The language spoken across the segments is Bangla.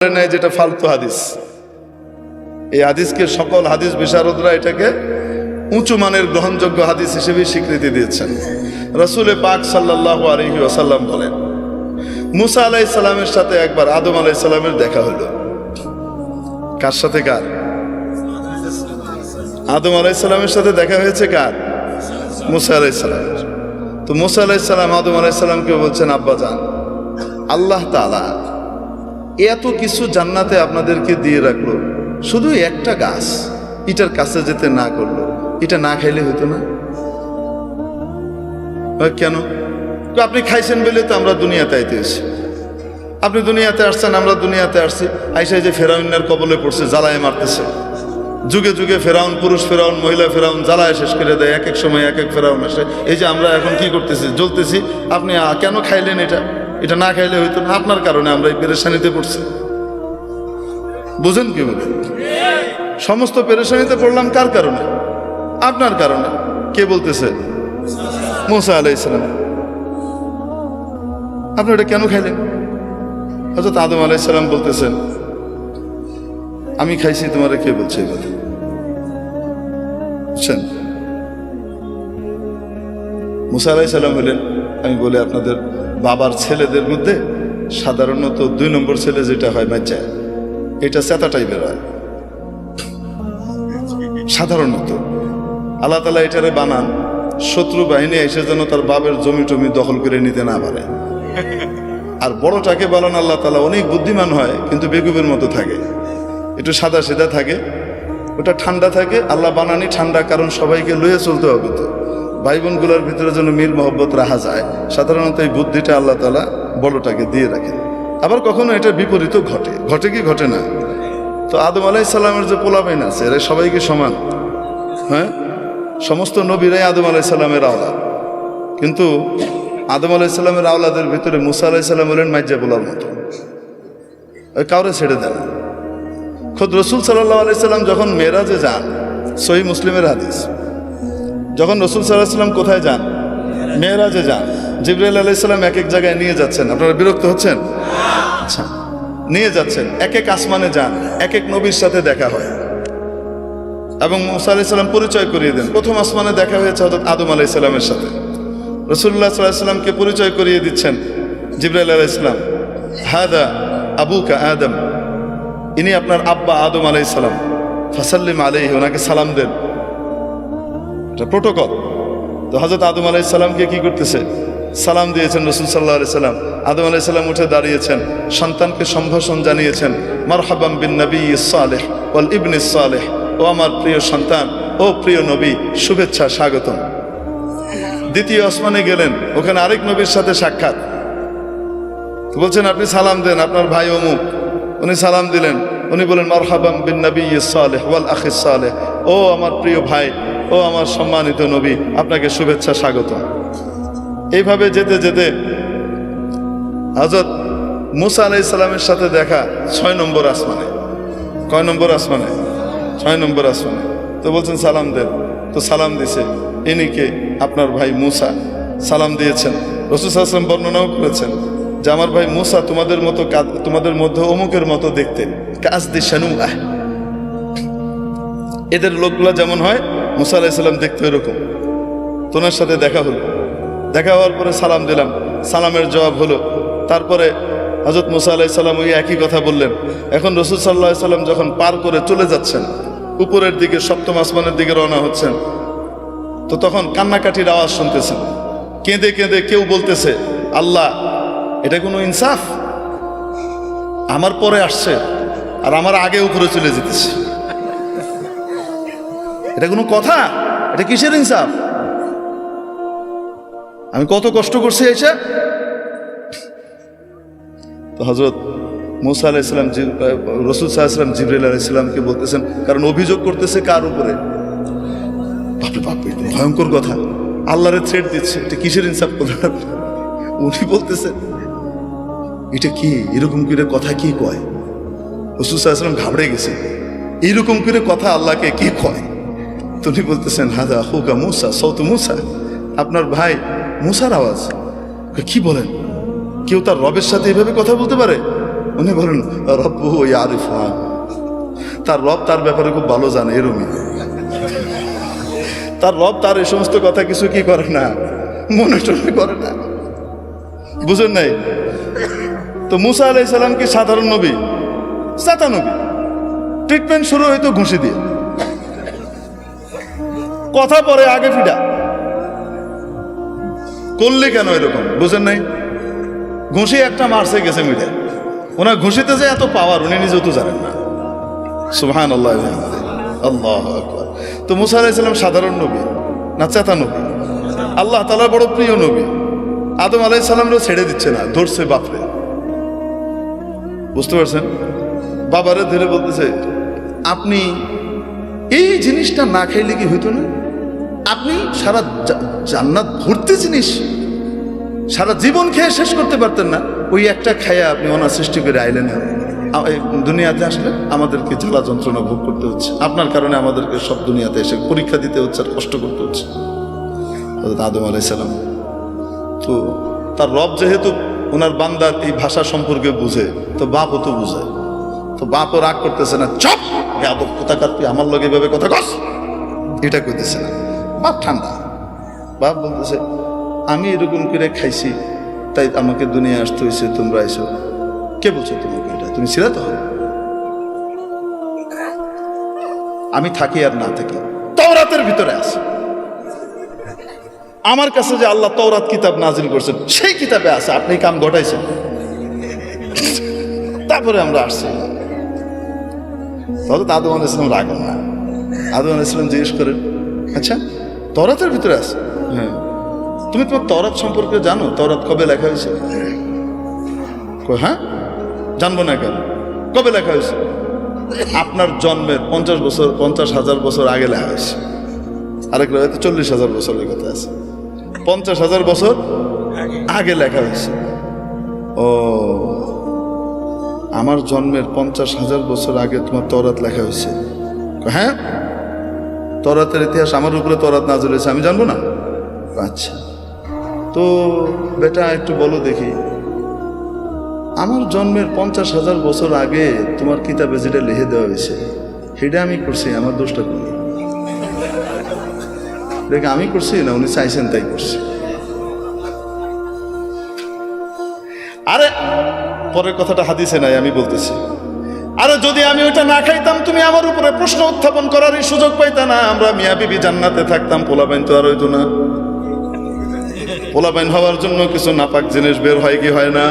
নাই, যেটা ফালতু হাদিস। এই হাদিসকে সকল হাদিস বিশারদরা এটাকে উঁচু মানের গ্রহণযোগ্য হাদিস হিসেবে স্বীকৃতি দিয়েছেন। রাসূল পাক সাল্লাল্লাহু আলাইহি ওয়াসাল্লাম বলেন, মুসা আলাইহিস সালামের সাথে একবার আদম আলাইহিস সালামের দেখা হলো। কার সাথে? কার? আদম আলাইহিস সালামের সাথে দেখা হয়েছে। কার? মুসা আলাইহিস সালামের। তো মুসা আলাইহিস সালাম আদম আলাইহিস সালামকে বলছেন, আব্বা জান, আল্লাহ তাআলা এত কিছু জান্নাতে আপনাদেরকে দিয়ে রাখলো, শুধু একটা গাছ এটার কাছে যেতে না করলো, এটা না খাইলে হতো না? কেন? আপনি খাইছেন বলে তো আমরা দুনিয়াতে আইতে এসেছি। আপনি দুনিয়াতে আসছেন, আমরা দুনিয়াতে আসছি। আইসাই যে ফেরাউনের কবলে পড়ছে, জ্বালায় মারতেছে। যুগে যুগে ফেরাউন, পুরুষ ফেরাউন, মহিলা ফেরাউন জ্বালায় শেষ করে দেয়। এক এক সময় এক এক ফেরাউন আসে। এই যে আমরা এখন কি করতেছি, জ্বলতেছি। আপনি কেন খাইলেন? এটা না খাইলে হইতো না। আপনার কারণে আমরা এই পেরেশানিতে পড়ছি। বুঝেন কি বলে? সমস্ত পেরেশানিতে পড়লাম কার কারণে? আপনার কারণে। কে বলতেছে? মুসা আলাইহিস সালাম। আপনি এটা কেন খাইলেন? হযরত আদম আলাইহিস সালাম বলতেছেন, আমি খাইছি, তোমারে কে বলছে এই কথা? বুঝছেন? মুসা আলাইহিস সালাম বললেন, আমি বলি আপনাদের বাবার ছেলেদের মধ্যে সাধারণত 2 নম্বর ছেলে যেটা হয় বাচ্চা, এটা চেতা টাইপের হয় সাধারণত। আল্লাহ তাআলা এটারে বানান শত্রু বাহিনী এসে যেন তার বাবার জমি টমি দখল করে নিতে না পারে। আর বড়টাকে বলেন আল্লাহ তাআলা অনেক বুদ্ধিমান হয়, কিন্তু বেকুবের মতো থাকে, একটু সাদা সিধা থাকে, ওটা ঠান্ডা থাকে। আল্লাহ বানানি ঠান্ডা, কারণ সবাইকে লয়ে চলতে হবে। তো ভাই বোনগুলোর ভিতরে যেন মিল মহব্বত রাখা যায়, সাধারণত এই বুদ্ধিটা আল্লাহ তাআলা বড়টাকে দিয়ে রাখেন। আবার কখনো এটার বিপরীতও ঘটে। ঘটে কি ঘটে না? তো আদম আলাইহিস সালামের যে পোলাপাইন আছে, এরা সবাই কি সমান? হ্যাঁ, সমস্ত নবীরাই আদম আলাইহিস সালামের আওলাদ। কিন্তু আদম আলাইহিস সালামের আওলাদের ভিতরে মুসা আলাইহিস সালাম হলেন মাইজা পোলার মতো, কাউরে ছেড়ে দেন। খোদ রসুল সাল্লাল্লাহু আলাইহি সাল্লাম যখন মেরাজে যান, সহিহ মুসলিমের হাদিস, যখন রসুল সাল্লাল্লাহু আলাইহি সাল্লাম কোথায় যান? মেরাজে যান। জিবরাইল আলাইহিস সালাম এক এক জায়গায় নিয়ে যাচ্ছেন। আপনারা বিরক্ত হচ্ছেন? আচ্ছা, নিয়ে যাচ্ছেন, এক এক আসমানে যান, এক এক নবীর সাথে দেখা হয় এবং মুসা আলাইহিস সালাম পরিচয় করিয়ে দেন। প্রথম আসমানে দেখা হয়েছে হযরত আদম আলাইহিস সালামের সাথে। রাসূলুল্লাহ সাল্লাল্লাহু আলাইহি সাল্লামকে পরিচয় করিয়ে দিচ্ছেন জিবরাইল আলাইহিস সালাম, হাদা আবুকা আদম, ইনি আপনার আব্বা আদম আলাইহিস সালাম, ফাসাল্লিম আলাইহি, ওনাকে সালাম দেন। এটা প্রোটোকল। তো হযরত আদম আলাইহিস সালামকে কি করতেছে? সালাম দিয়েছেন রাসূল সাল্লাল্লাহু আলাইহি সাল্লাম। আদম আলাইহিস সালাম উঠে দাঁড়িয়েছেন, সন্তানকে সম্ভাষণ জানিয়েছেন, মারহাবাম বিন নবিয়্যিস সালেহ ওয়াল ইবনিস সালেহ, ও আমার প্রিয় সন্তান, ও প্রিয় নবী, শুভেচ্ছা, স্বাগতম। দ্বিতীয় আসমানে গেলেন, ওখানে আরেক নবীর সাথে সাক্ষাৎ। বলছেন, আপনি সালাম দেন, আপনার ভাই অমুক। উনি সালাম দিলেন, উনি বলেন, মারহাবাম বিন নবিয়্যিস সালেহ ওয়াল আখিস সালেহ, ও আমার প্রিয় ভাই, ও আমার সম্মানিত নবী, আপনাকে শুভেচ্ছা, স্বাগতম। এইভাবে যেতে যেতে হযরত মুসা আলাইহিস সালামের সাথে দেখা 6 নম্বর আসমানে। কয় নম্বর আসমানে? 6 নম্বর আসমানে। তো বলছেন সালাম দেন। তো সালাম দিছে, ইনি কে? আপনার ভাই মুসা। সালাম দিয়েছেন। রাসূল সাল্লাল্লাহু আলাইহি ওয়াসাল্লাম বর্ণনাও করেছেন যে আমার ভাই মুসা তোমাদের মতো, তোমাদের মধ্যে অমুকের মতো দেখতে, কাসদি শানুআহ, এদের লোকগুলা যেমন হয় মুসা আলাইহিস সালাম দেখতে এরকম। তোমার সাথে দেখা হলো। দেখা হওয়ার পরে সালাম দিলাম, সালামের জবাব হলো। তারপরে হযরত মুসা আলাইহিস সালাম ওই একই কথা বললেন। এখন রাসূল সাল্লাল্লাহু আলাইহি সাল্লাম যখন পার করে চলে যাচ্ছেন, উপরের দিকে 7ম আসমানের দিকে রওনা হচ্ছেন, তো তখন কান্নাকাটির আওয়াজ শুনতেছেন। কেঁদে কেঁদে কেউ বলতেছে, আল্লাহ, এটা কোনো ইনসাফ? আমার পরে আসছে আর আমার আগে উপরে চলে যেতেছে, এটা কোনো কথা? এটা কিসের ইনসাফ? আমি কত কষ্ট করছি এসে। তো হযরত মুসা আলাইহিস সালাম রাসূল সাল্লাল্লাহু আলাইহি সাল্লাম জিবরাইল আলাইহিস সালামকে বলতেছেন, কারণ অভিযোগ করতেছে কার উপরে? বাপরে বাপ, ভয়ঙ্কর কথা। আল্লাহরে থ্রেট দিচ্ছে, এটা কিসের ইনসাফ করলেন? উনি বলতেছেন, এটা কি এরকম করে কথা কি কয়? রাসূল সাল্লাল্লাহু আলাইহি সাল্লাম ঘাবড়ে গেছে, এইরকম করে কথা আল্লাহকে কি কয়? তো উনি বলতেছেন, হাদা আখুকা মুসা, সাউতু মুসা, আপনার ভাই মুসার আওয়াজ। কি বলেন? কেউ তার রবের সাথে এভাবে কথা বলতে পারে? উনি বলেন রব্বুহু ইয়ারিফুহা, তার রব তার ব্যাপারে খুব ভালো জানে। এরকমই তার রব তার এই সমস্ত কথা কিছু কি করে না, মনে টনে করে না। বুঝেন নাই? তো মুসা আলাইহিস সালাম কি সাধারণ নবী? সাতা নবী। ট্রিটমেন্ট শুরু হইতো ঘুষি দিয়ে, কথা পরে আগে ফিডা করলে কেন এরকম? বুঝেন নাই? ঘুষি একটা মারছে গেছে মিটে। ওনার ঘুষিতে যে এত পাওয়ার উনি নিজেও তো জানেন না। সুবহানাল্লাহ, আল্লাহু আকবার। তো মুসা আলাইহিস সালাম সাধারণ নবী না চেতা নবী? আল্লাহ তাআলার বড় প্রিয় নবী। আদম আলাইহিস সালামও ছেড়ে দিচ্ছে না, ধরছে বাপরে। বুঝতে পারছেন? বাবারে ধরে বলতেছে, আপনি এই জিনিসটা না খাইলে কি হইতো না? আপনি সারা জান্নাত ভর্তি জিনিস সারা জীবন খেয়ে শেষ করতে পারতেন না, ওই একটা খায়া আপনি ওনার সৃষ্টি করে আইলেন। দুনিয়াতে আসলে আমাদেরকে জ্বালা যন্ত্রণা ভোগ করতে হচ্ছে, আপনার কারণে আমাদেরকে সব দুনিয়াতে এসে পরীক্ষা দিতে হচ্ছে আর কষ্ট করতে হচ্ছে। আদম আলাইহিস সালাম তো তার রব যেহেতু ওনার বান্দার এই ভাষা সম্পর্কে বুঝে, তো বাপও তো বুঝে। তো বাপও রাগ করতেছে না, চপ আদব কোথাকার, তুই আমার লগে এভাবে কথা কস, এটা কইতেছে না। বাপ ঠান্ডা। বাপ বলতেছে, আমি এরকম করে খাইছি তাই আমাকে দুনিয়া আসতে হয়েছে, তোমরা আইসো। কে বলছো তোমাকে এটা? তুমি ছিলা তো? আমি থাকি আর না থাকি তাওরাতের ভিতরে আছে। আমার কাছে যে আল্লাহ তাওরাত কিতাব নাজিল করছেন সেই কিতাবে আছে, আপনি কাম ঘটাইছেন। তারপরে আমরা আসছি। তাহলে তো আদম আলাইহিস সালাম রাগেন না। আদম আলাইহিস সালাম জিজ্ঞেস করেন, আচ্ছা তাওরাতের ভিতরে আছে? হ্যাঁ। তুমি তোমার তাওরাত সম্পর্কে জানো? তাওরাত কবে লেখা হয়েছে? হ্যাঁ, জানবো না কেন? কবে লেখা হয়েছে? আপনার জন্মের 50,000 বছর আগে লেখা হয়েছে। আরেক হয়তো 40,000 বছরের কথা আছে। 50,000 বছর আগে লেখা হয়েছে। ও, আমার জন্মের 50,000 বছর আগে তোমার তাওরাত লেখা হয়েছে? হ্যাঁ, তাওরাতের ইতিহাস আমার উপরে তাওরাত নাযিল হয়েছে, আমি জানবো না? আচ্ছা, তো বেটা একটু বলো দেখি, আমার জন্মের 50,000 বছর আগে তোমার কিতাবে যেটা লিখে দেওয়া হয়েছে সেটা আমি করছি, আমার দোষটা করি? দেখে আমি করছি না, উনি চাইছেন তাই করছি। আরে পরের কথাটা হাদিসে নাই, আমি বলতেছি। আরে যদি আমি ওইটা না খাইতাম, তুমি আমার উপরে প্রশ্ন উত্থাপন করার সুযোগ পাইতা না। আমরা মিয়া বিবি জান্নাতে থাকতাম, পোলাপাইন তো আর হইতো না। পোলাপাইন হওয়ার জন্য কিছু নাপাক জিনিস বের হয় কি হয় না?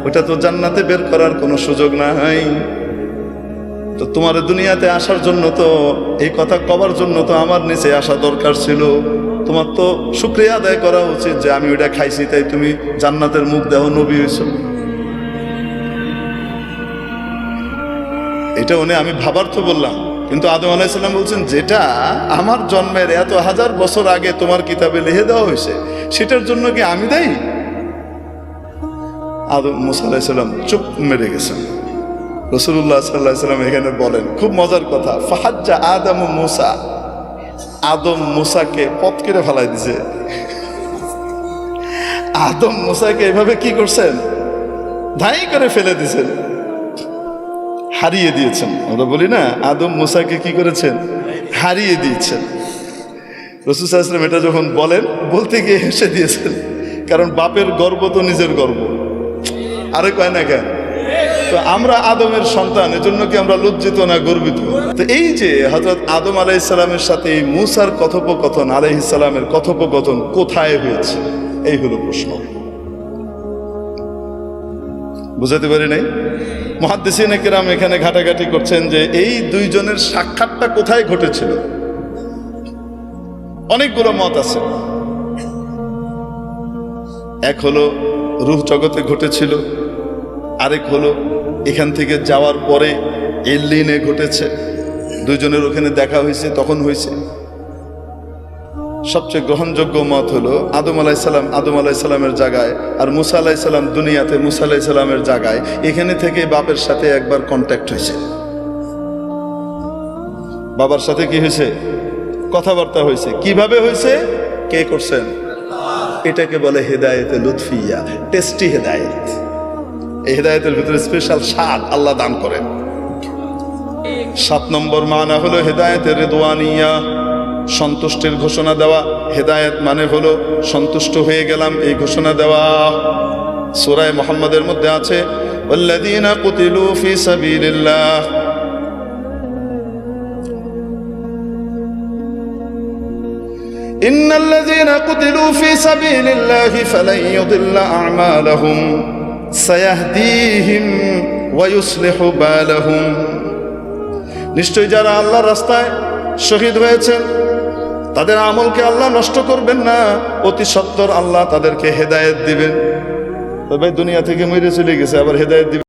ওটা তো জান্নাতে বের করার কোনো সুযোগ নাই। তো তোমার দুনিয়াতে আসার জন্য তো, এই কথা কবার জন্য তো আমার নিচে আসা দরকার ছিল। তোমার তো শুকরিয়া আদায় করা উচিত যে আমি ওইটা খাইছি তাই তুমি জান্নাতের মুখ দেহ নবী হইছ। এটা উনি আমি ভাবার তো বললাম, কিন্তু আদম আলাইহিস সালাম বলছেন যেটা আমার জন্মের এত হাজার বছর আগে তোমার কিতাবে লিখে দেওয়া হয়েছে সেটার জন্য কি আমি দায়ী? আদম মুসা আলাইহিস সালাম চুপ মেরে গেছেন। রাসূলুল্লাহ সাল্লাল্লাহু আলাইহি ওয়াসাল্লাম এখানে বলেন খুব মজার কথা, ফাহাজ্জা আদম মুসা, আদম মুসাকে পথ কেটে ফেলাই দিছে। আদম মুসাকে এভাবে কি করছেন? ধাই করে ফেলে দিয়েছেন, হারিয়ে দিয়েছেন। আমরা বলি না, আদম মুসাকে কি করেছেন? হারিয়ে দিয়েছেন। রাসূল সাল্লাল্লাহু আলাইহি ওয়াসাল্লাম এটা যখন বলেন, বলতে গিয়ে হেসে দিয়েছেন, কারণ বাপের গর্ব তো নিজের গর্ব। আরে কয় না কেন? তো আমরা আদমের সন্তান, এজন্য কি আমরা লজ্জিত না গর্বিত? তো এই যে হযরত আদম আলাইহিস সালামের সাথে এই মূসার কথোপকথন, আলাইহিস সালামের কথোপকথন কোথায় হয়েছে, এই হলো প্রশ্ন। বুঝাতে পারি নাই? মুহাদ্দিসিনে কেরাম এখানে ঘাটাঘাটি করছেন যে এই দুইজনের সাক্ষাৎটা কোথায় ঘটেছিল। অনেকগুলো মত আছে। এক হলো রূহ জগতে ঘটেছিল, আরেক হলো এখান থেকে যাওয়ার পরে ইল্লিনে ঘটেছে, দুইজনের ওখানে দেখা হয়েছে, তখন হয়েছে। সবচেয়ে গ্রহণযোগ্য মত হলো আদম আলাইহিস সালামের জায়গায় আর মুসা আলাইহিস সালাম দুনিয়াতে মুসা আলাইহিস সালামের জায়গায়, এখানে থেকে বাপের সাথে একবার কন্ট্যাক্ট হয়েছে। বাবার সাথে কি হয়েছে? কথাবার্তা হয়েছে। কিভাবে হয়েছে? কে করছেন? এটাকে বলে হেদায়েতে লুৎফিয়া, টেস্টি হেদায়েত। এই হেদায়েতের ভিতরে স্পেশাল স্বাদ আল্লাহ দান করেন। 7 নম্বর মানা হলো হেদায়েতের রিদওয়ানিয়া, সন্তুষ্টির ঘোষণা দেওয়া। হেদায়েত মানে হলো সন্তুষ্ট হয়ে গেলাম এই ঘোষণা দেওয়া। সূরা মুহাম্মাদের মধ্যে আছে ওয়াল্লাযীনা কুতিলু ফি সাবিলিল্লাহ, ইন্নাল্লাযীনা কুতিলু ফি সাবিলিল্লাহি ফালান ইউদিল্লা আ'মালাহুম সায়াহদিহিম ওয়া ইউসলিহু বালাহুম। নিশ্চয় যারা আল্লাহর রাস্তায় শহীদ হয়েছেন তাদের আমলকে আল্লাহ নষ্ট করবেন না, অতি সত্বর আল্লাহ তাদেরকে হেদায়েত দিবেন। তবে দুনিয়া থেকে মরে চলে গেছে, আবার হেদায়েত দিবেন।